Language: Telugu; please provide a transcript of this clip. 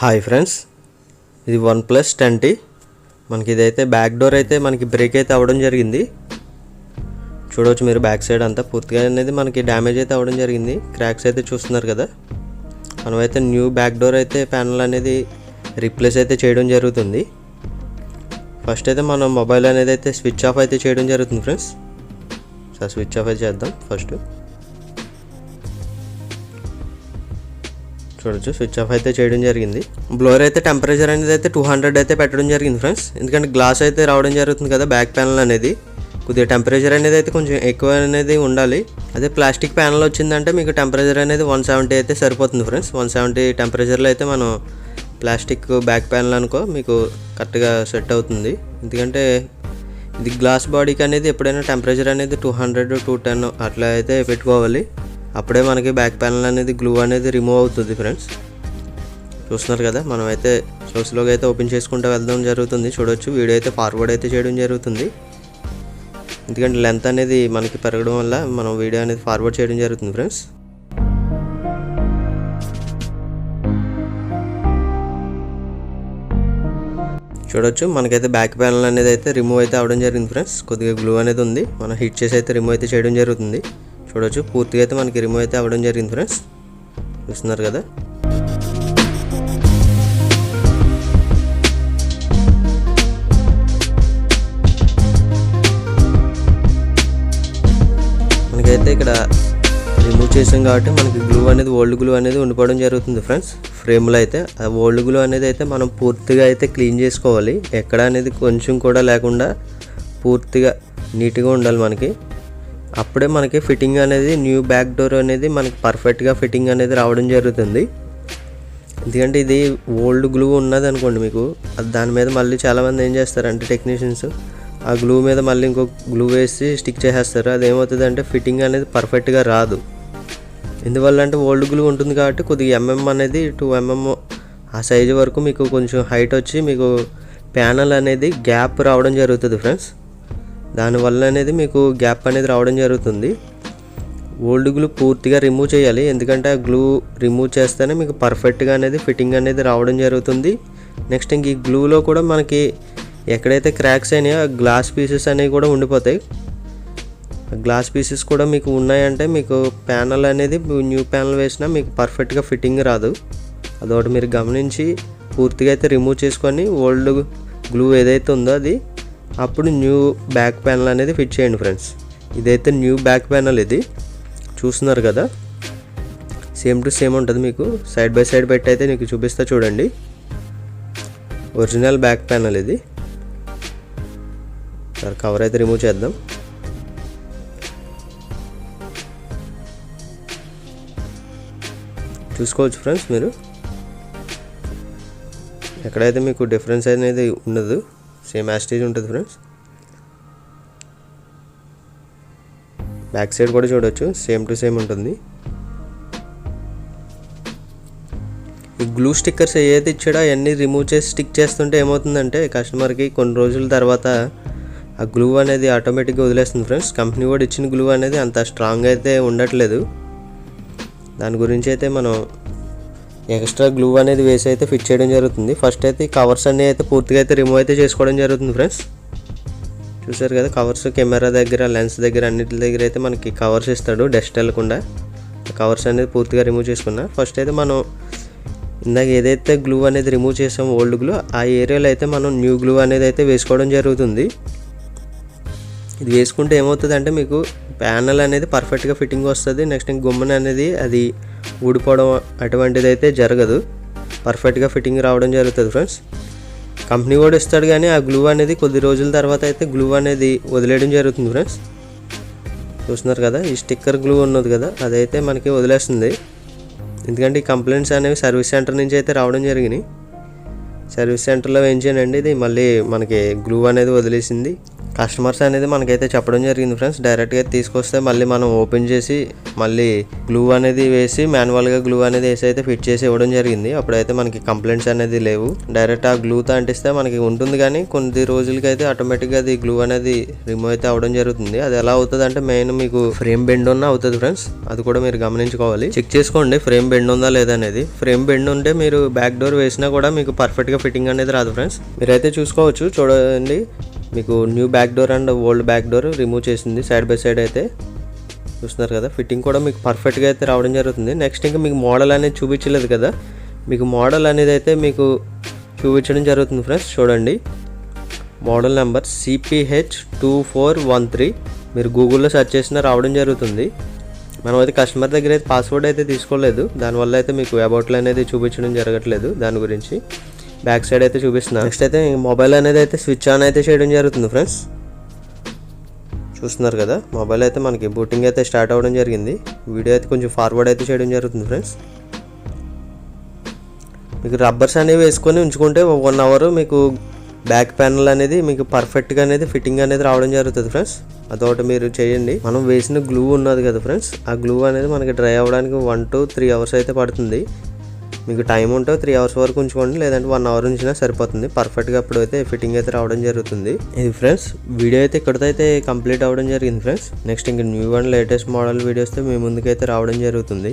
హాయ్ ఫ్రెండ్స్, ఇది OnePlus 10T. మనకి ఇదైతే బ్యాక్ డోర్ అయితే మనకి బ్రేక్ అయితే అవ్వడం జరిగింది. చూడవచ్చు మీరు బ్యాక్ సైడ్ అంతా పూర్తిగా అనేది మనకి డ్యామేజ్ అయితే అవ్వడం జరిగింది. క్రాక్స్ అయితే చూస్తున్నారు కదా. మనమైతే న్యూ బ్యాక్ డోర్ అయితే ప్యానల్ అనేది రీప్లేస్ అయితే చేయడం జరుగుతుంది. ఫస్ట్ అయితే మనం మొబైల్ అనేది అయితే స్విచ్ ఆఫ్ అయితే చేయడం జరుగుతుంది ఫ్రెండ్స్. సో స్విచ్ ఆఫ్ అయితే చేద్దాం. ఫస్ట్ చూడొచ్చు స్విచ్ ఆఫ్ అయితే చేయడం జరిగింది. బ్లోర్ అయితే టెంపరేచర్ అనేది అయితే 200 అయితే పెట్టడం జరిగింది ఫ్రెండ్స్. ఎందుకంటే గ్లాస్ అయితే రావడం జరుగుతుంది కదా బ్యాక్ ప్యానల్ అనేది. కొద్దిగా టెంపరేచర్ అనేది అయితే కొంచెం ఎక్కువ అనేది ఉండాలి. అదే ప్లాస్టిక్ ప్యానల్ వచ్చిందంటే మీకు టెంపరేచర్ అనేది 170 అయితే సరిపోతుంది ఫ్రెండ్స్. 170 టెంపరేచర్లో అయితే మనం ప్లాస్టిక్ బ్యాక్ ప్యానల్ అనుకో మీకు కరెక్ట్గా సెట్ అవుతుంది. ఎందుకంటే ఇది గ్లాస్ బాడీకి అనేది ఎప్పుడైనా టెంపరేచర్ అనేది 200 210 అట్లా అయితే పెట్టుకోవాలి. అప్పుడే మనకి బ్యాక్ ప్యానల్ అనేది గ్లూ అనేది రిమూవ్ అవుతుంది ఫ్రెండ్స్. చూస్తున్నారు కదా, మనం అయితే సోర్స్లోకి అయితే ఓపెన్ చేసుకుంటూ వెళ్దాం జరుగుతుంది. చూడొచ్చు వీడియో అయితే ఫార్వర్డ్ అయితే చేయడం జరుగుతుంది. ఎందుకంటే లెంత్ అనేది మనకి పెరగడం వల్ల మనం వీడియో అనేది ఫార్వర్డ్ చేయడం జరుగుతుంది ఫ్రెండ్స్. చూడొచ్చు మనకైతే బ్యాక్ ప్యానల్ అనేది అయితే రిమూవ్ అయితే అవడం జరిగింది ఫ్రెండ్స్. కొద్దిగా గ్లూ అనేది ఉంది, మనం హిట్ చేసి అయితే రిమూవ్ అయితే చేయడం జరుగుతుంది. చూడొచ్చు పూర్తిగా అయితే మనకి రిమూవ్ అయితే అవ్వడం జరిగింది ఫ్రెండ్స్. చూస్తున్నారు కదా. మనకైతే ఇక్కడ రిమూవ్ చేసాం కాబట్టి మనకి గ్లూ అనేది ఓల్డ్ గ్లూ అనేది ఉండిపోవడం జరుగుతుంది ఫ్రెండ్స్. ఫ్రేమ్లో అయితే ఆ ఓల్డ్ గ్లూ అనేది అయితే మనం పూర్తిగా అయితే క్లీన్ చేసుకోవాలి. ఎక్కడ అనేది కొంచెం కూడా లేకుండా పూర్తిగా నీట్గా ఉండాలి మనకి. అప్పుడే మనకి ఫిట్టింగ్ అనేది న్యూ బ్యాక్ డోర్ అనేది మనకి పర్ఫెక్ట్గా ఫిట్టింగ్ అనేది రావడం జరుగుతుంది. ఎందుకంటే ఇది ఓల్డ్ గ్లూ ఉన్నది అనుకోండి మీకు, దాని మీద మళ్ళీ చాలామంది ఏం చేస్తారంటే టెక్నీషియన్స్ ఆ గ్లూ మీద మళ్ళీ ఇంకో గ్లూ వేసి స్టిక్ చేసేస్తారు. అది ఏమవుతుంది అంటే ఫిట్టింగ్ అనేది పర్ఫెక్ట్గా రాదు. ఎందువల్ల అంటే ఓల్డ్ గ్లూ ఉంటుంది కాబట్టి కొద్దిగా అనేది 2 mm ఆ సైజు వరకు మీకు కొంచెం హైట్ వచ్చి మీకు ప్యానల్ అనేది గ్యాప్ రావడం జరుగుతుంది ఫ్రెండ్స్. దానివల్ల అనేది మీకు గ్యాప్ అనేది రావడం జరుగుతుంది. ఓల్డ్ గ్లూ పూర్తిగా రిమూవ్ చేయాలి. ఎందుకంటే ఆ గ్లూ రిమూవ్ చేస్తేనే మీకు పర్ఫెక్ట్గా అనేది ఫిట్టింగ్ అనేది రావడం జరుగుతుంది. నెక్స్ట్ ఇంక ఈ గ్లూలో కూడా మనకి ఎక్కడైతే క్రాక్స్ అయినాయో ఆ గ్లాస్ పీసెస్ అనేవి కూడా ఉండిపోతాయి. గ్లాస్ పీసెస్ కూడా మీకు ఉన్నాయంటే మీకు ప్యానల్ అనేది న్యూ ప్యానల్ వేసినా మీకు పర్ఫెక్ట్గా ఫిట్టింగ్ రాదు. అదొకటి మీరు గమనించి పూర్తిగా అయితే రిమూవ్ చేసుకొని ఓల్డ్ గ్లూ ఏదైతే ఉందో అది అప్పుడు న్యూ బ్యాక్ ప్యానల్ అనేది ఫిట్ చేయండి ఫ్రెండ్స్. ఇదైతే న్యూ బ్యాక్ ప్యానల్, ఇది చూస్తున్నారు కదా. సేమ్ టు సేమ్ ఉంటుంది. మీకు సైడ్ బై సైడ్ పెట్టి అయితే మీకు చూపిస్తా చూడండి. ఒరిజినల్ బ్యాక్ ప్యానల్ ఇది. సార్ కవర్ అయితే రిమూవ్ చేద్దాం. చూసుకోవచ్చు ఫ్రెండ్స్ మీరు, ఎక్కడైతే మీకు డిఫరెన్స్ అనేది ఉండదు, సేమ్ యాస్టేజ్ ఉంటుంది ఫ్రెండ్స్. బ్యాక్ సైడ్ కూడా చూడవచ్చు సేమ్ టు సేమ్ ఉంటుంది. ఈ గ్లూ స్టిక్కర్స్ ఏదైతే ఇచ్చాడో అవన్నీ రిమూవ్ చేసి స్టిక్ చేస్తుంటే ఏమవుతుందంటే కస్టమర్కి కొన్ని రోజుల తర్వాత ఆ గ్లూ అనేది ఆటోమేటిక్గా వదిలేస్తుంది ఫ్రెండ్స్. కంపెనీ కూడా ఇచ్చిన గ్లూ అనేది అంత స్ట్రాంగ్ అయితే ఉండట్లేదు. దాని గురించి అయితే మనం ఎక్స్ట్రా గ్లూ అనేది వేసి అయితే ఫిట్ చేయడం జరుగుతుంది. ఫస్ట్ అయితే ఈ కవర్స్ అన్నీ అయితే పూర్తిగా అయితే రిమూవ్ అయితే చేసుకోవడం జరుగుతుంది ఫ్రెండ్స్. చూసారు కదా, కవర్స్ కెమెరా దగ్గర లెన్స్ దగ్గర అన్నిటి దగ్గర అయితే మనకి కవర్స్ ఇస్తాడు డస్ట్ వెళ్ళకుండా. కవర్స్ అనేది పూర్తిగా రిమూవ్ చేసుకున్నా. ఫస్ట్ అయితే మనం ఇందాక ఏదైతే గ్లూ అనేది రిమూవ్ చేసాం ఓల్డ్ గ్లూ, ఆ ఏరియాలో అయితే మనం న్యూ గ్లూ అనేది అయితే వేసుకోవడం జరుగుతుంది. ఇది వేసుకుంటే ఏమవుతుంది అంటే మీకు ప్యానల్ అనేది పర్ఫెక్ట్గా ఫిట్టింగ్ వస్తుంది. నెక్స్ట్ ఇంక గుమ్మన అనేది అది ఊడిపోవడం అటువంటిది అయితే జరగదు. పర్ఫెక్ట్గా ఫిట్టింగ్ రావడం జరుగుతుంది ఫ్రెండ్స్. కంపెనీ కూడా ఇస్తాడు కానీ ఆ గ్లూ అనేది కొద్ది రోజుల తర్వాత అయితే గ్లూ అనేది వదిలేయడం జరుగుతుంది ఫ్రెండ్స్. చూస్తున్నారు కదా, ఈ స్టిక్కర్ గ్లూ ఉన్నది కదా అదైతే మనకి వదిలేస్తుంది. ఎందుకంటే ఈ కంప్లైంట్స్ అనేవి సర్వీస్ సెంటర్ నుంచి అయితే రావడం జరిగినాయి. సర్వీస్ సెంటర్లో వేయించానండి, ఇది మళ్ళీ మనకి గ్లూ అనేది వదిలేసింది. కస్టమర్స్ అనేది మనకైతే చెప్పడం జరిగింది ఫ్రెండ్స్. డైరెక్ట్గా తీసుకొస్తే మళ్ళీ మనం ఓపెన్ చేసి మళ్ళీ గ్లూ అనేది వేసి మాన్యువల్గా గ్లూ అనేది వేసి అయితే ఫిట్ చేసి ఇవ్వడం జరిగింది. అప్పుడైతే మనకి కంప్లైంట్స్ అనేది లేవు. డైరెక్ట్ ఆ గ్లూతో అంటిస్తే మనకి ఉంటుంది, కానీ కొన్ని రోజులకైతే ఆటోమేటిక్గా అది గ్లూ అనేది రిమూవ్ అయితే అవ్వడం జరుగుతుంది. అది ఎలా అవుతుంది అంటే మెయిన్ మీకు ఫ్రేమ్ బెండ్ ఉన్న అవుతుంది ఫ్రెండ్స్. అది కూడా మీరు గమనించుకోవాలి. చెక్ చేసుకోండి ఫ్రేమ్ బెండ్ ఉందా లేదా అనేది. ఫ్రేమ్ బెండ్ ఉంటే మీరు బ్యాక్ డోర్ వేసినా కూడా మీకు పర్ఫెక్ట్గా ఫిట్టింగ్ అనేది రాదు ఫ్రెండ్స్. మీరైతే చూసుకోవచ్చు, చూడండి మీకు new back door and old back door remove చేసింది సైడ్ బై సైడ్ అయితే చూస్తున్నారు కదా. ఫిట్టింగ్ కూడా మీకు పర్ఫెక్ట్గా అయితే రావడం జరుగుతుంది. నెక్స్ట్ ఇంకా మీకు మోడల్ అనేది చూపించలేదు కదా, మీకు మోడల్ అనేది అయితే మీకు చూపించడం జరుగుతుంది ఫ్రెండ్స్. చూడండి మోడల్ నెంబర్ CPH2413. మీరు గూగుల్లో సెర్చ్ చేసినా రావడం జరుగుతుంది. మనం అయితే కస్టమర్ దగ్గర అయితే పాస్వర్డ్ అయితే తీసుకోలేదు, దానివల్ల అయితే మీకు అబౌట్లు అనేది చూపించడం జరగట్లేదు. దాని గురించి బ్యాక్ సైడ్ అయితే చూపిస్తున్నాను. నెక్స్ట్ అయితే మొబైల్ అనేది అయితే స్విచ్ ఆన్ అయితే చేయడం జరుగుతుంది ఫ్రెండ్స్. చూస్తున్నారు కదా, మొబైల్ అయితే మనకి బూటింగ్ అయితే స్టార్ట్ అవ్వడం జరిగింది. వీడియో అయితే కొంచెం ఫార్వర్డ్ అయితే చేయడం జరుగుతుంది ఫ్రెండ్స్. మీకు రబ్బర్స్ అనేవి వేసుకొని ఉంచుకుంటే 1 అవర్ మీకు బ్యాక్ ప్యానల్ అనేది మీకు పర్ఫెక్ట్గా అనేది ఫిట్టింగ్ అనేది రావడం జరుగుతుంది ఫ్రెండ్స్. అదొకటి మీరు చేయండి. మనం వేసిన గ్లూ ఉన్నది కదా ఫ్రెండ్స్, ఆ గ్లూ అనేది మనకి డ్రై అవ్వడానికి 1 to 3 hours అయితే పడుతుంది. మీకు టైం ఉంటే 3 hours వరకు ఉంచుకోండి, లేదంటే 1 hour ఉంచినా సరిపోతుంది. పర్ఫెక్ట్గా అప్పుడు అయితే ఫిట్టింగ్ అయితే రావడం జరుగుతుంది. ఇది ఫ్రెండ్స్ వీడియో అయితే ఇక్కడితో అయితే కంప్లీట్ అవ్వడం జరిగింది ఫ్రెండ్స్. నెక్స్ట్ ఇంకా న్యూ అండ్ లేటెస్ట్ మోడల్ వీడియోస్తో మీ ముందుకైతే రావడం జరుగుతుంది.